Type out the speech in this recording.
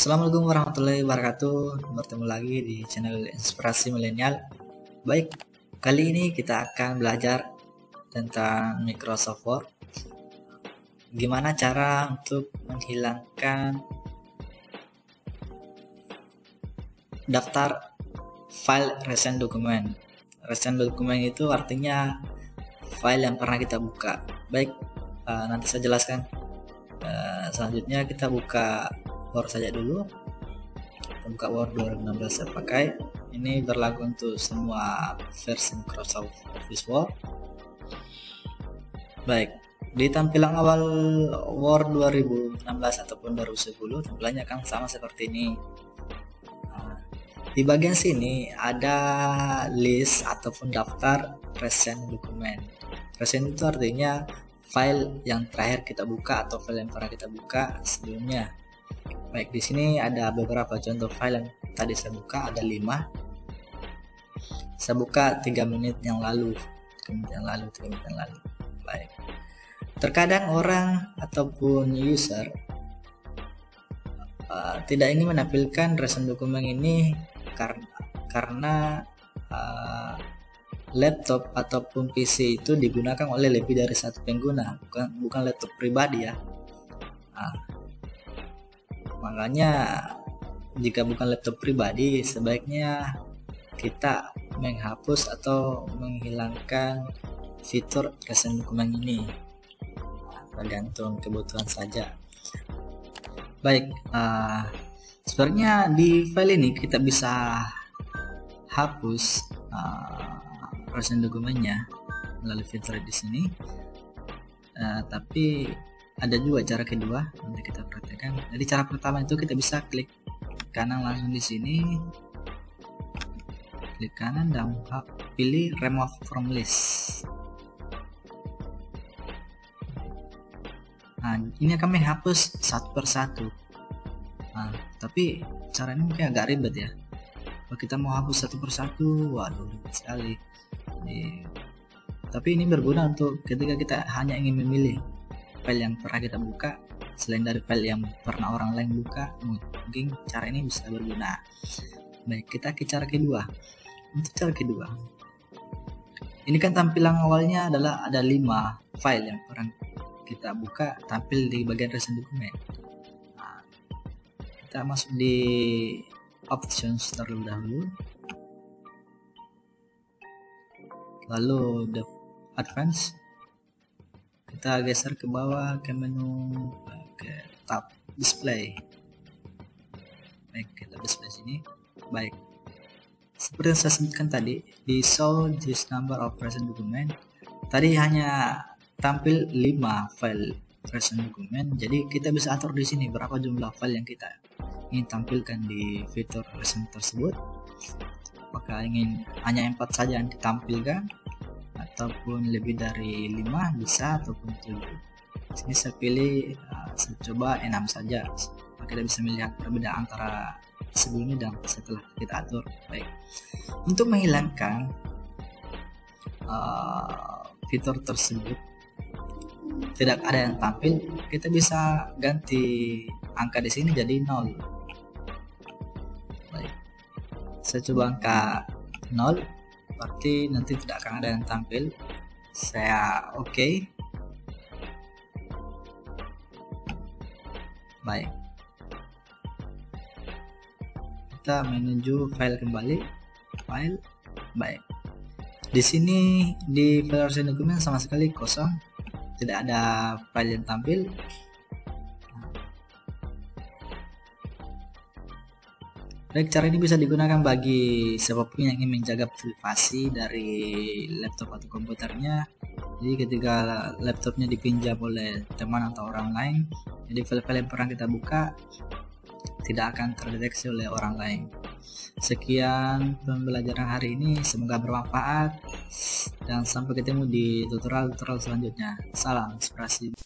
Assalamualaikum warahmatullahi wabarakatuh. Bertemu lagi di channel Inspirasi Milenial. Baik, kali ini kita akan belajar tentang Microsoft Word. Gimana cara untuk menghilangkan daftar file recent document. Recent document itu artinya file yang pernah kita buka. Baik, nanti saya jelaskan. Selanjutnya kita buka Word saja dulu. Kita buka Word 2016 saya pakai. Ini berlaku untuk semua versi Microsoft Office Word. Baik, di tampilan awal Word 2016 ataupun 2010 tampilannya akan sama seperti ini. Di bagian sini ada list ataupun daftar recent document. Recent itu artinya file yang terakhir kita buka atau file yang pernah kita buka sebelumnya. Baik, di sini ada beberapa contoh file yang tadi saya buka, ada 5. Saya buka 3 menit yang lalu, 3 menit yang lalu. Baik. Terkadang orang ataupun user tidak ingin menampilkan recent document ini karena laptop ataupun PC itu digunakan oleh lebih dari satu pengguna, bukan laptop pribadi ya. Makanya jika bukan laptop pribadi, sebaiknya kita menghapus atau menghilangkan fitur recent document ini. Tergantung kebutuhan saja. Baik, sebenarnya di file ini kita bisa hapus recent dokumennya melalui fitur di sini. Tapi ada juga cara kedua, nanti kita praktekkan. Jadi cara pertama itu kita bisa klik kanan langsung di sini, klik kanan dan pilih remove from list. Nah, ini akan menghapus satu persatu. Tapi cara ini mungkin agak ribet ya. Kalau kita mau hapus satu persatu, waduh ribet sekali. Tapi ini berguna untuk ketika kita hanya ingin memilih file yang pernah kita buka selain dari file yang pernah orang lain buka. Mungkin cara ini bisa berguna. Baik, kita ke cara kedua. Untuk cara kedua, ini kan tampilan awalnya adalah ada 5 file yang pernah kita buka tampil di bagian recent document. Kita masuk di options terlebih dahulu, lalu the advance, kita geser ke bawah ke menu, ke tab display. Baik, kita display sini. Baik, seperti yang saya sebutkan tadi, di show this number of recent document, tadi hanya tampil 5 file recent document. Jadi kita bisa atur di sini berapa jumlah file yang kita ingin tampilkan di fitur recent tersebut. Apakah ingin hanya 4 saja yang ditampilkan ataupun lebih dari 5 bisa, ataupun 7. Sini saya pilih, saya coba 6 saja. Kita bisa melihat perbedaan antara sebelumnya dan setelah kita atur. Baik, untuk menghilangkan fitur tersebut tidak ada yang tampil, kita bisa ganti angka di sini jadi 0. Baik, saya coba angka 0, berarti nanti tidak akan ada yang tampil. Saya oke. Baik, kita menuju file kembali, file. Baik, di sini di file recent document sama sekali kosong, tidak ada file yang tampil. Baik, cara ini bisa digunakan bagi siapapun yang ingin menjaga privasi dari laptop atau komputernya. Jadi ketika laptopnya dipinjam oleh teman atau orang lain, jadi file-file yang pernah kita buka tidak akan terdeteksi oleh orang lain. Sekian pembelajaran hari ini, semoga bermanfaat dan sampai ketemu di tutorial selanjutnya. Salam inspirasi.